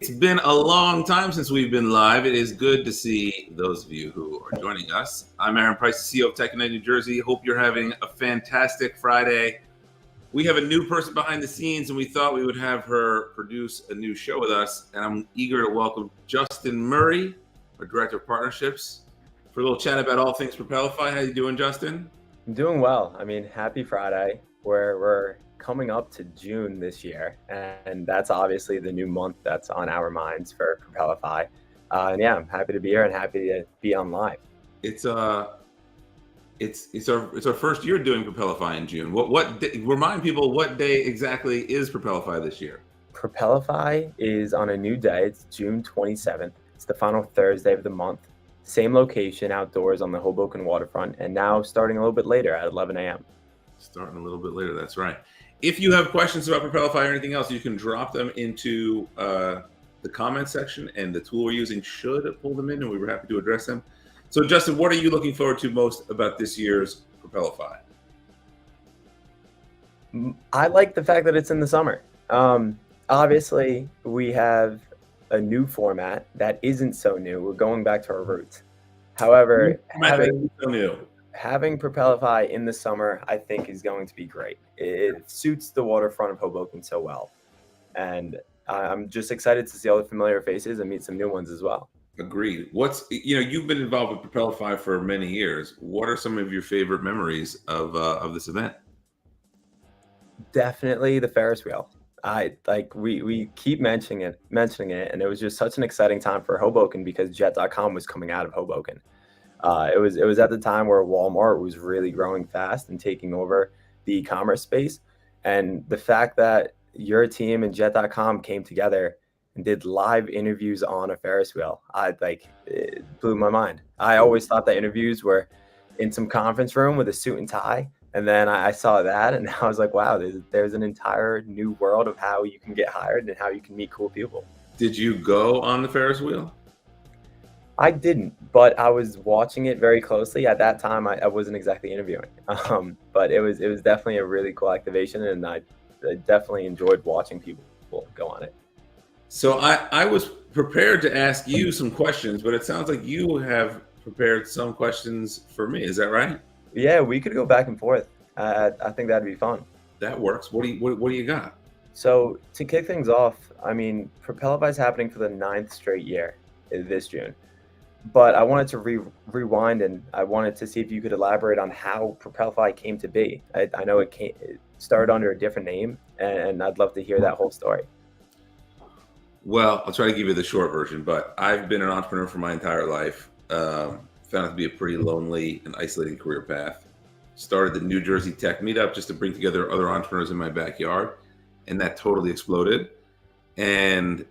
It's been a long time since we've been live. It is good to see those of you who are joining us. I'm Aaron Price, the CEO of Tech United New Jersey. Hope you're having a fantastic Friday. We have a new person behind the scenes, and we thought we would have her produce a new show with us. And I'm eager to welcome Justin Murray, our Director of Partnerships, for a little chat about all things Propelify. How you doing, Justin? I'm doing well. I mean, happy Friday. We're coming up to June this year, and that's obviously the new month that's on our minds for Propelify. And yeah, I'm happy to be here and happy to be on live. It's our first year doing Propelify in June. What day, remind people what day exactly is Propelify this year? Propelify is on a new day. It's June 27th. It's the final Thursday of the month. Same location, outdoors on the Hoboken waterfront, and now starting a little bit later at 11 a.m. Starting a little bit later, that's right. If you have questions about Propelify or anything else, you can drop them into the comment section, and the tool we're using should pull them in, and we were happy to address them. So, Justin, what are you looking forward to most about this year's Propelify? I like the fact that it's in the summer. Obviously, we have a new format that isn't so new. We're going back to our roots. However, having Propelify in the summer, I think, is going to be great. It suits the waterfront of Hoboken so well. And I'm just excited to see all the familiar faces and meet some new ones as well. Agreed. You've been involved with Propelify for many years. What are some of your favorite memories of this event? Definitely the Ferris wheel. We keep mentioning it, and it was just such an exciting time for Hoboken because Jet.com was coming out of Hoboken. It was at the time where Walmart was really growing fast and taking over the e-commerce space, and the fact that your team and Jet.com came together and did live interviews on a Ferris wheel, it blew my mind. I always thought that interviews were in some conference room with a suit and tie. And then I saw that, and I was like, wow, there's an entire new world of how you can get hired and how you can meet cool people. Did you go on the Ferris wheel? I didn't, but I was watching it very closely. At that time, I wasn't exactly interviewing. But it was definitely a really cool activation, and I definitely enjoyed watching people go on it. So I was prepared to ask you some questions, but it sounds like you have prepared some questions for me. Is that right? Yeah, we could go back and forth. I think that'd be fun. That works. What do you got? So to kick things off, I mean, Propelify is happening for the 9th straight year this June. But I wanted to rewind, and I wanted to see if you could elaborate on how Propelify came to be. I know it started under a different name, and I'd love to hear that whole story. Well, I'll try to give you the short version, but I've been an entrepreneur for my entire life. Found it to be a pretty lonely and isolating career path. Started the New Jersey Tech Meetup just to bring together other entrepreneurs in my backyard, and that totally exploded. And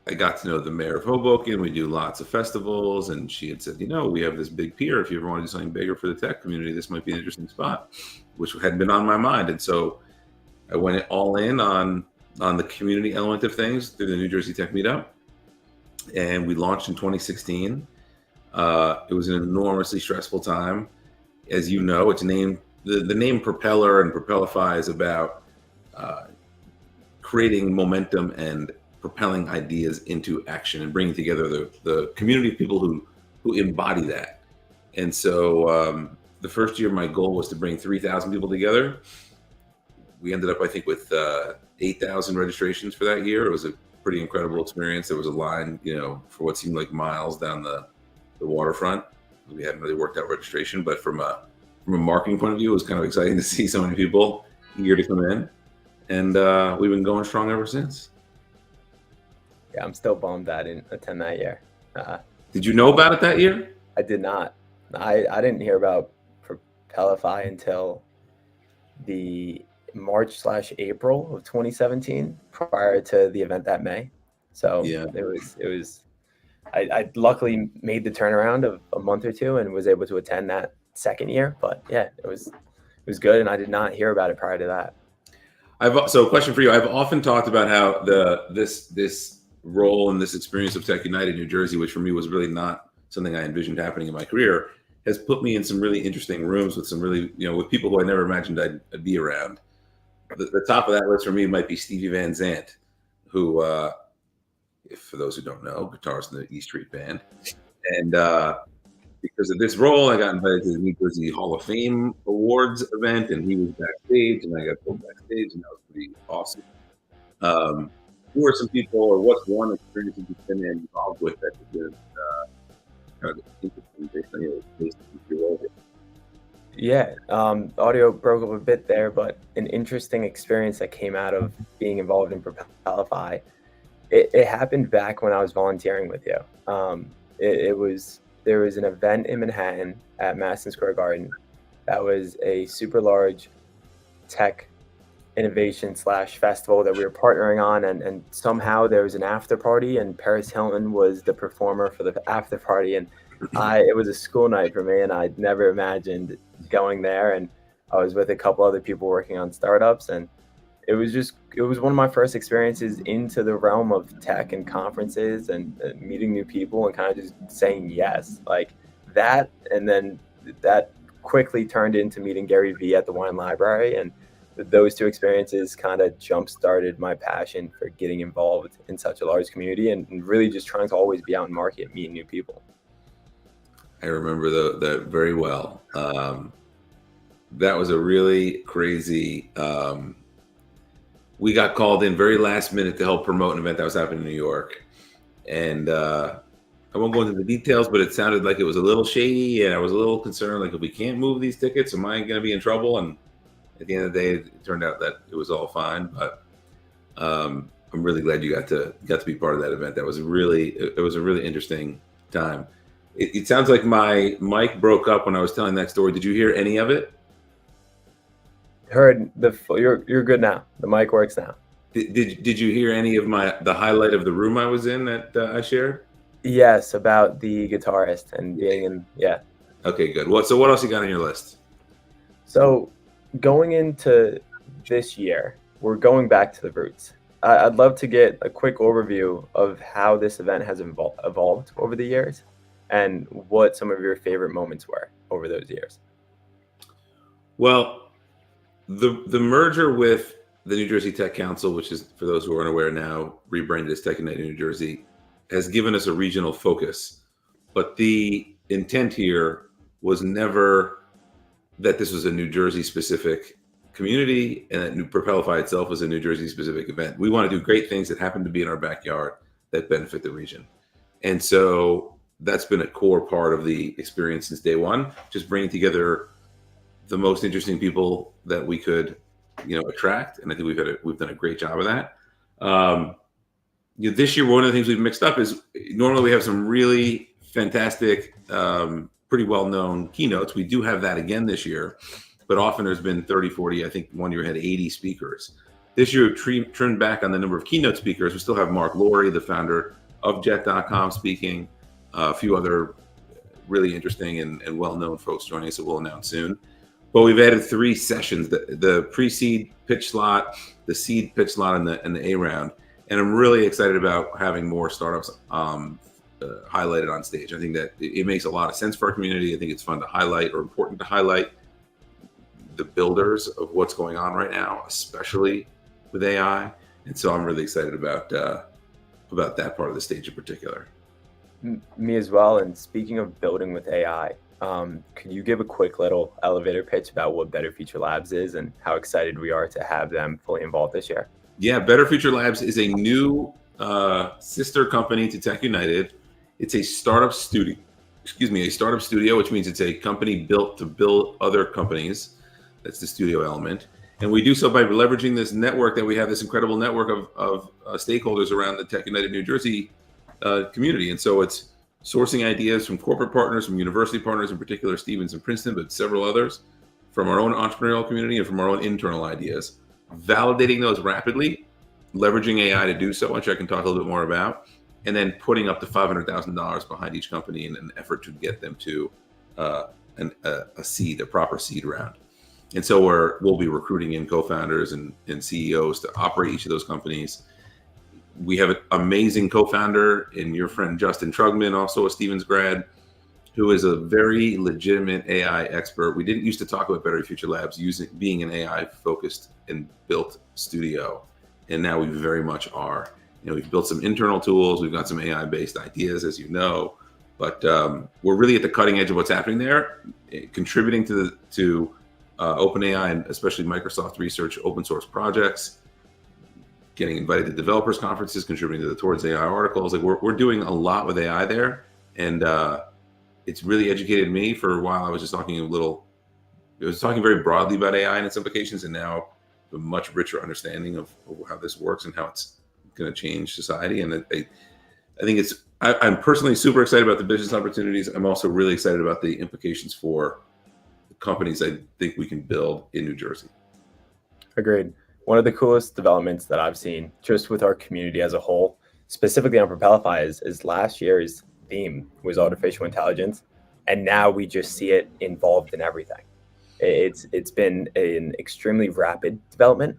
I got to know the mayor of Hoboken. We do lots of festivals, and she had said, we have this big pier. If you ever want to do something bigger for the tech community, this might be an interesting spot, which had been on my mind. And so I went all in on the community element of things through the New Jersey Tech Meetup, and we launched in 2016. It was an enormously stressful time. As you know, it's named the name Propeller and Propelify is about creating momentum and propelling ideas into action and bringing together the community of people who embody that. And so the first year, my goal was to bring 3,000 people together. We ended up, I think, with 8,000 registrations for that year. It was a pretty incredible experience. There was a line, for what seemed like miles down the waterfront. We hadn't really worked out registration, but from a marketing point of view, it was kind of exciting to see so many people eager to come in, and we've been going strong ever since. Yeah, I'm still bummed I didn't attend that year. Did you know about it that year? I did not. I didn't hear about Propelify until the March/April of 2017, prior to the event that May. So yeah, it was. I luckily made the turnaround of a month or two and was able to attend that second year. But yeah, it was good, and I did not hear about it prior to that. So a question for you. I've often talked about how this role and this experience of Tech United New Jersey, which for me was really not something I envisioned happening in my career, has put me in some really interesting rooms with some really, with people who I never imagined I'd be around. The top of that list for me might be Stevie Van Zandt, who if for those who don't know, guitarist in the E Street Band. And because of this role, I got invited to the New Jersey Hall of Fame Awards event, and he was backstage, and I got pulled backstage, and that was pretty awesome. Who are some people, or what's one experience that you've been involved with that has been kind of interesting based on your role? Yeah, audio broke up a bit there, but an interesting experience that came out of being involved in Propelify. It happened back when I was volunteering with you. There was an event in Manhattan at Madison Square Garden that was a super large tech innovation / festival that we were partnering on, and somehow there was an after party, and Paris Hilton was the performer for the after party, and it was a school night for me, and I'd never imagined going there, and I was with a couple other people working on startups, and it was one of my first experiences into the realm of tech and conferences and meeting new people and kind of just saying yes like that. And then that quickly turned into meeting Gary Vee at the wine library, and those two experiences kind of jump started my passion for getting involved in such a large community and really just trying to always be out in market, meeting new people. I remember that very well. That was a really crazy. We got called in very last minute to help promote an event that was happening in New York, and I won't go into the details, but it sounded like it was a little shady, and I was a little concerned, like if we can't move these tickets, am I going to be in trouble? And at the end of the day, it turned out that it was all fine. But I'm really glad you got to be part of that event. That was it was a really interesting time. It sounds like my mic broke up when I was telling that story. Did you hear any of it? Heard you're good now. The mic works now. Did you hear any of the highlight of the room I was in that I shared? Yes, about the guitarist and being in. Yeah. Okay, good. What else you got on your list? So going into this year, we're going back to the roots. I'd love to get a quick overview of how this event has evolved over the years and what some of your favorite moments were over those years. Well, the merger with the New Jersey Tech Council, which is, for those who are unaware now, rebranded as Tech United New Jersey, has given us a regional focus. But the intent here was never that this was a New Jersey specific community and that Propelify itself was a New Jersey specific event. We want to do great things that happen to be in our backyard that benefit the region. And so that's been a core part of the experience since day one, just bringing together the most interesting people that we could, attract. And I think we've done a great job of that. This year, one of the things we've mixed up is normally we have some really fantastic, pretty well-known keynotes. We do have that again this year, but often there's been 30, 40, I think one year had 80 speakers. This year, we've trimmed back on the number of keynote speakers. We still have Mark Laurie, the founder of Jet.com, speaking, a few other really interesting and well-known folks joining us that we'll announce soon. But we've added 3 sessions: the pre-seed pitch slot, the seed pitch slot, and the A round. And I'm really excited about having more startups highlighted on stage. I think that it makes a lot of sense for our community. I think it's fun to highlight, or important to highlight, the builders of what's going on right now, especially with AI. And so I'm really excited about that part of the stage in particular. Me as well. And speaking of building with AI, could you give a quick little elevator pitch about what Better Future Labs is and how excited we are to have them fully involved this year? Yeah, Better Future Labs is a new sister company to Tech United. It's a startup studio. A startup studio, which means it's a company built to build other companies. That's the studio element. And we do so by leveraging this network that we have, this incredible network of stakeholders around the Tech United New Jersey community. And so it's sourcing ideas from corporate partners, from university partners, in particular Stevens and Princeton, but several others, from our own entrepreneurial community and from our own internal ideas, validating those rapidly, leveraging AI to do so, which I can talk a little bit more about, and then putting up to $500,000 behind each company in an effort to get them to a proper seed round. And so we'll be recruiting in co-founders and CEOs to operate each of those companies. We have an amazing co-founder in your friend Justin Trugman, also a Stevens grad, who is a very legitimate AI expert. We didn't used to talk about Better Future Labs being an AI focused and built studio, and now we very much are. we've built some internal tools. We've got some AI-based ideas, as you know, but we're really at the cutting edge of what's happening there, contributing to OpenAI and especially Microsoft Research open source projects, getting invited to developers conferences, contributing to the Towards AI articles. Like we're doing a lot with AI there, and it's really educated me. For a while, I was just talking very broadly about AI and its implications, and now a much richer understanding of how this works and how it's going to change society. And I think I'm personally super excited about the business opportunities. I'm also really excited about the implications for the companies I think we can build in New Jersey. Agreed. One of the coolest developments that I've seen just with our community as a whole, specifically on Propelify, is last year's theme was artificial intelligence. And now we just see it involved in everything. It's been an extremely rapid development.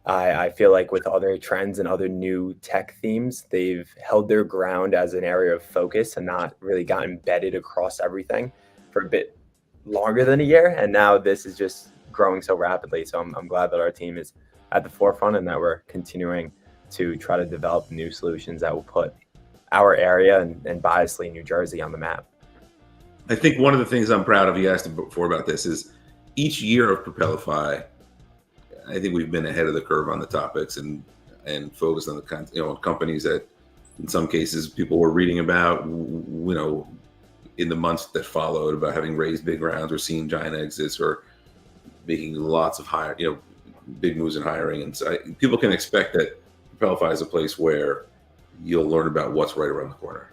I feel like with other trends and other new tech themes, they've held their ground as an area of focus and not really got embedded across everything for a bit longer than a year. And now this is just growing so rapidly. So I'm glad that our team is at the forefront and that we're continuing to try to develop new solutions that will put our area and biasly New Jersey on the map. I think one of the things I'm proud of, you asked before about this, is each year of Propelify, I think we've been ahead of the curve on the topics and focused on the companies that in some cases people were reading about, in the months that followed, about having raised big rounds or seen giant exits or making lots of big moves in hiring. And so people can expect that Propelify is a place where you'll learn about what's right around the corner.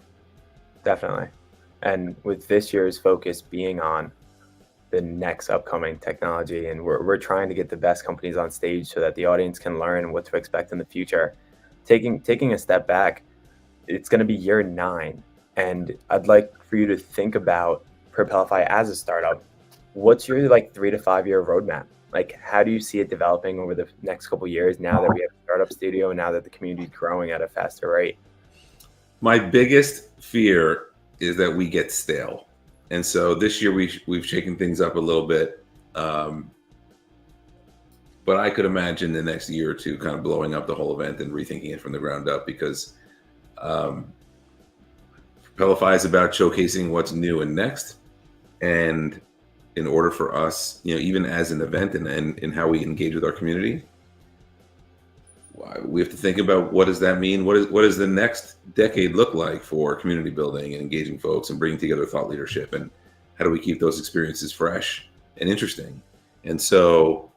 Definitely. And with this year's focus being on the next upcoming technology, and we're trying to get the best companies on stage so that the audience can learn what to expect in the future. Taking a step back, it's going to be year 9, and I'd like for you to think about Propelify as a startup. What's your 3 to 5 year roadmap? Like, how do you see it developing over the next couple of years now that we have a startup studio and now that the community is growing at a faster rate? My biggest fear is that we get stale. And so this year we've shaken things up a little bit, but I could imagine the next year or two kind of blowing up the whole event and rethinking it from the ground up, because Propelify is about showcasing what's new and next. And in order for us, even as an event and how we engage with our community, we have to think about, what does that mean? What does the next decade look like for community building and engaging folks and bringing together thought leadership? And how do we keep those experiences fresh and interesting? And so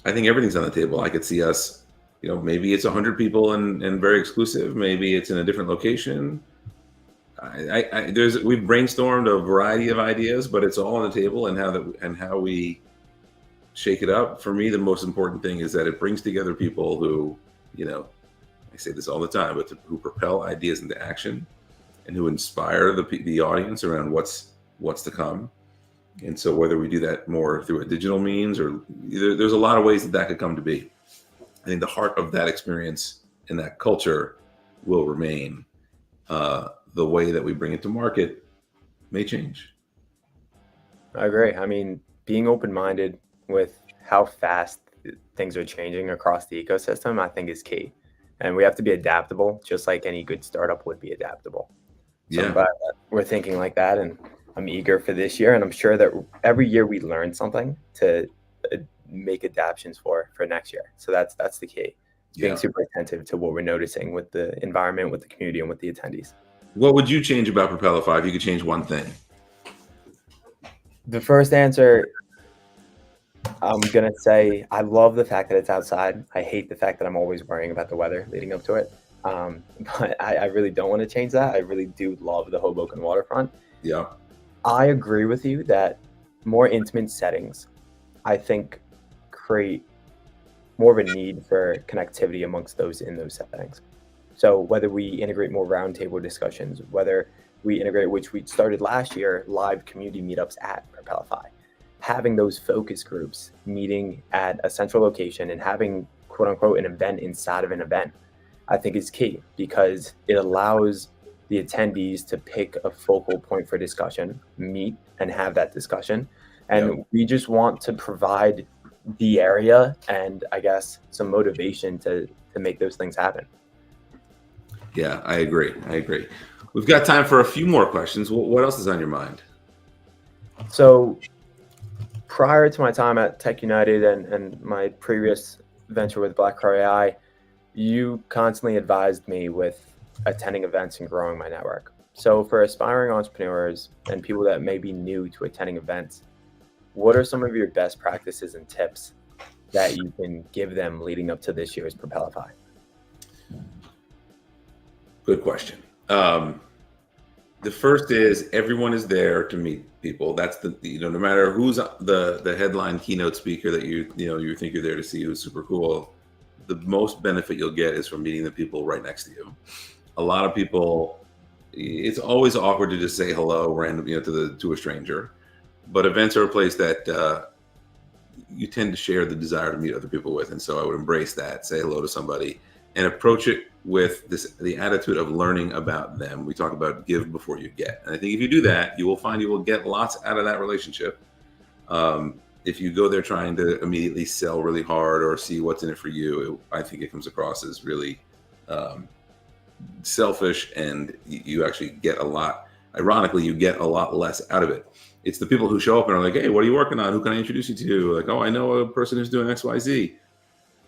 I think everything's on the table. I could see us, maybe it's 100 people and very exclusive. Maybe it's in a different location. We've brainstormed a variety of ideas, but it's all on the table, and how we shake it up. For me, the most important thing is that it brings together people who, I say this all the time, but who propel ideas into action and who inspire the audience around what's to come. And so whether we do that more through a digital means or there's a lot of ways that could come to be. I think the heart of that experience and that culture will remain. The way that we bring it to market may change. I agree. I mean, being open-minded with how fast things are changing across the ecosystem, I think is key. And we have to be adaptable, just like any good startup would be adaptable. So I'm glad that we're thinking like that, and I'm eager for this year. And I'm sure that every year we learn something to make adaptations for next year. So that's the key. Being super attentive to what we're noticing with the environment, with the community, and with the attendees. What would you change about Propelify if you could change one thing? The first answer, I'm going to say I love the fact that it's outside. I hate the fact that I'm always worrying about the weather leading up to it. But I really don't want to change that. I really do love the Hoboken waterfront. Yeah. I agree with you that more intimate settings, I think, create more of a need for connectivity amongst those in those settings. So whether we integrate more roundtable discussions, whether we integrate, which we started last year, live community meetups at Propelify, having those focus groups meeting at a central location and having, quote unquote, an event inside of an event, I think is key, because it allows the attendees to pick a focal point for discussion, meet and have that discussion. And we just want to provide the area and I guess some motivation to make those things happen. Yeah, I agree. I agree. We've got time for a few more questions. What else is on your mind? So prior to my time at Tech United and my previous venture with Black Crow AI, you constantly advised me with attending events and growing my network. So for aspiring entrepreneurs and people that may be new to attending events, what are some of your best practices and tips that you can give them leading up to this year's Propelify? Good question. The first is everyone is there to meet people. That's no matter who's the headline keynote speaker that you think you're there to see, who's super cool. The most benefit you'll get is from meeting the people right next to you. A lot of people, it's always awkward to just say hello random, to a stranger. But events are a place that you tend to share the desire to meet other people with, and so I would embrace that. Say hello to somebody and approach it with the attitude of learning about them. We talk about give before you get, and I think if you do that, you will find you will get lots out of that relationship. If you go there trying to immediately sell really hard or see what's in it for you, I think it comes across as really selfish, and you actually get a lot. Ironically, you get a lot less out of it. It's the people who show up and are like, "Hey, what are you working on? Who can I introduce you to?" Like, "Oh, I know a person who's doing X, Y, Z."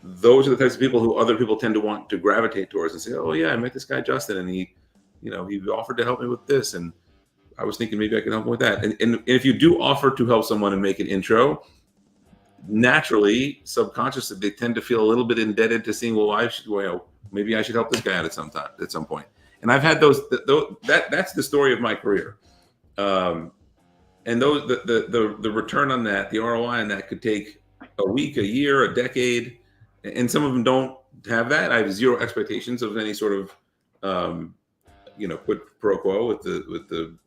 Those are the types of people who other people tend to want to gravitate towards and say, "Oh yeah, I met this guy Justin, and he offered to help me with this, and I was thinking maybe I can help him with that." And if you do offer to help someone and make an intro, naturally, subconsciously, they tend to feel a little bit indebted to seeing, maybe I should help this guy out at some point. And I've had that's the story of my career. And the return on that, the ROI on that could take a week, a year, a decade, and some of them don't have that. I have zero expectations of any sort of quid pro quo with the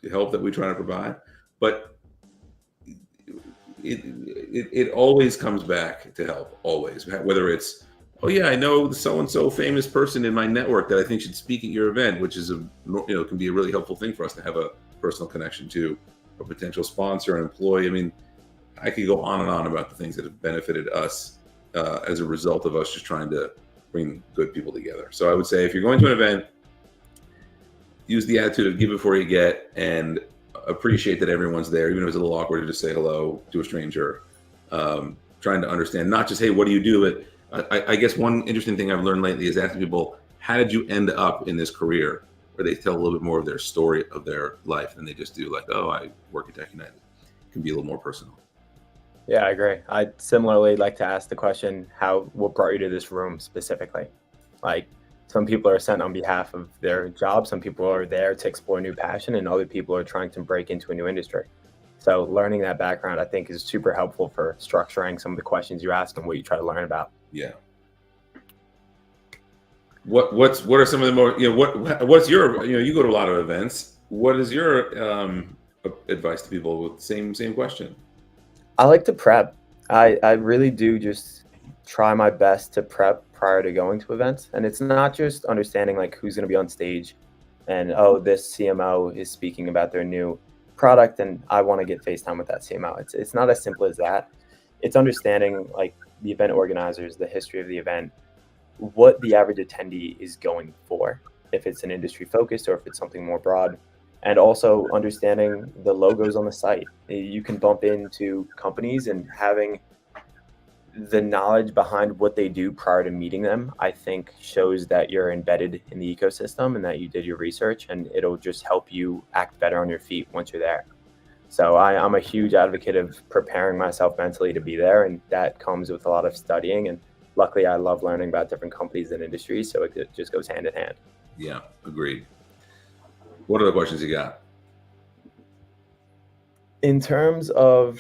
help that we try to provide, but it always comes back to help. Always, whether it's, "Oh yeah, I know so and so famous person in my network that I think should speak at your event," which is can be a really helpful thing for us to have a personal connection to a potential sponsor, an employee. I mean, I could go on and on about the things that have benefited us as a result of us just trying to bring good people together. So I would say if you're going to an event, use the attitude of give before you get, and appreciate that everyone's there, even if it's a little awkward to just say hello to a stranger. Trying to understand not just, "Hey, what do you do?" But I guess one interesting thing I've learned lately is asking people, "How did you end up in this career?" Where they tell a little bit more of their story of their life than they just do like, "Oh, I work at Tech United." It can be a little more personal. Yeah, I agree. I similarly like to ask the question, what brought you to this room specifically? Like, some people are sent on behalf of their job, some people are there to explore a new passion, and other people are trying to break into a new industry. So learning that background, I think, is super helpful for structuring some of the questions you ask and what you try to learn about. Yeah. What are some of the more, what's your, you go to a lot of events. What is your advice to people with the same question? I like to prep. I really do just try my best to prep prior to going to events. And it's not just understanding like who's going to be on stage and, oh, this CMO is speaking about their new product and I want to get FaceTime with that CMO. It's not as simple as that. It's understanding like the event organizers, the history of the event, what the average attendee is going for, if it's an industry focused or if it's something more broad, and also understanding the logos on the site. You can bump into companies, and having the knowledge behind what they do prior to meeting them, I think shows that you're embedded in the ecosystem and that you did your research, and it'll just help you act better on your feet once you're there. So I'm a huge advocate of preparing myself mentally to be there, and that comes with a lot of studying. And luckily, I love learning about different companies and industries, so it just goes hand in hand. Yeah, agreed. What other questions you got? In terms of,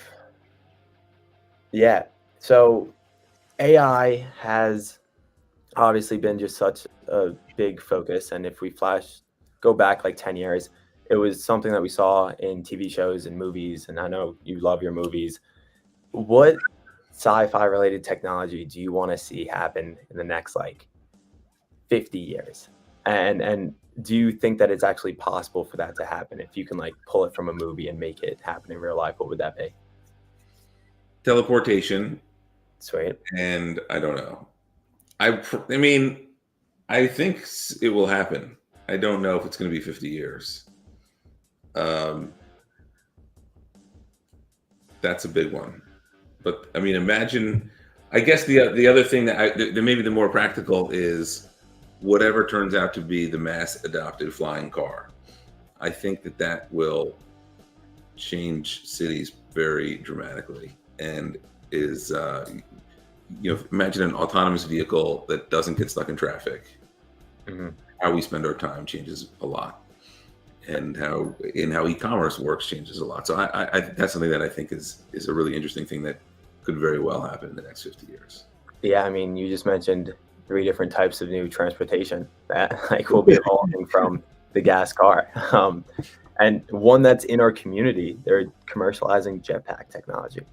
so AI has obviously been just such a big focus. And if we go back like 10 years, it was something that we saw in TV shows and movies. And I know you love your movies. What sci-fi related technology do you want to see happen in the next like 50 years? And do you think that it's actually possible for that to happen? If you can like pull it from a movie and make it happen in real life, what would that be? Teleportation. Sweet. And I don't know. I mean, I think it will happen. I don't know if it's going to be 50 years. That's a big one. But I mean, imagine. I guess the other thing that maybe the more practical is whatever turns out to be the mass adopted flying car. I think that will change cities very dramatically, and is imagine an autonomous vehicle that doesn't get stuck in traffic. Mhm. How we spend our time changes a lot, and how e-commerce works changes a lot. So I that's something that I think is a really interesting thing that could very well happen in the next 50 years. Yeah, I mean, you just mentioned 3 different types of new transportation that like will be evolving from the gas car. And one that's in our community, they're commercializing jetpack technology.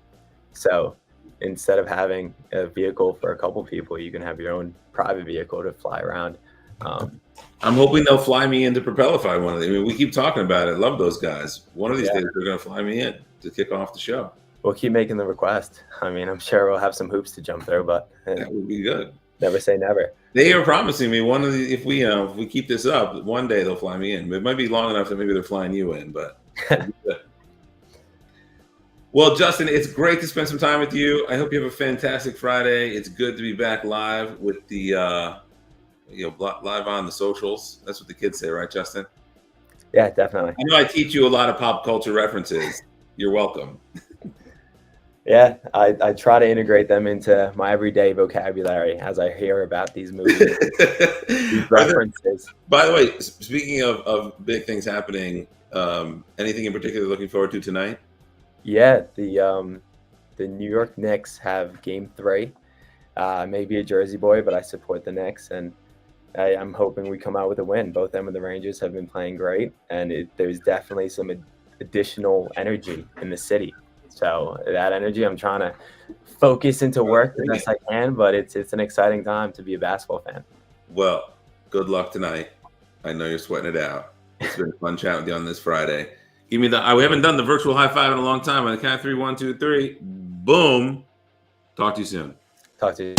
So instead of having a vehicle for a couple people, you can have your own private vehicle to fly around. I'm hoping they'll fly me into Propelify one of them. I mean, we keep talking about it. Love those guys. One of these days, they're going to fly me in to kick off the show. We'll keep making the request. I mean, I'm sure we'll have some hoops to jump through, but that would be good. Never say never. They are promising me if we keep this up, one day they'll fly me in. It might be long enough that maybe they're flying you in, but. Well, Justin, it's great to spend some time with you. I hope you have a fantastic Friday. It's good to be back live with the, live on the socials. That's what the kids say, right, Justin? Yeah, definitely. I know I teach you a lot of pop culture references. You're welcome. Yeah, I try to integrate them into my everyday vocabulary as I hear about these movies, these references. By the way, speaking of big things happening, anything in particular looking forward to tonight? Yeah, the New York Knicks have Game 3. Maybe a Jersey boy, but I support the Knicks, and I'm hoping we come out with a win. Both them and the Rangers have been playing great, and there's definitely some additional energy in the city. So that energy, I'm trying to focus into work the best I can, but it's an exciting time to be a basketball fan. Well, good luck tonight. I know you're sweating it out. It's been fun chatting with you on this Friday. Give me we haven't done the virtual high five in a long time. On the count of 3, 1, 2, 3. Boom. Talk to you soon. Talk to you.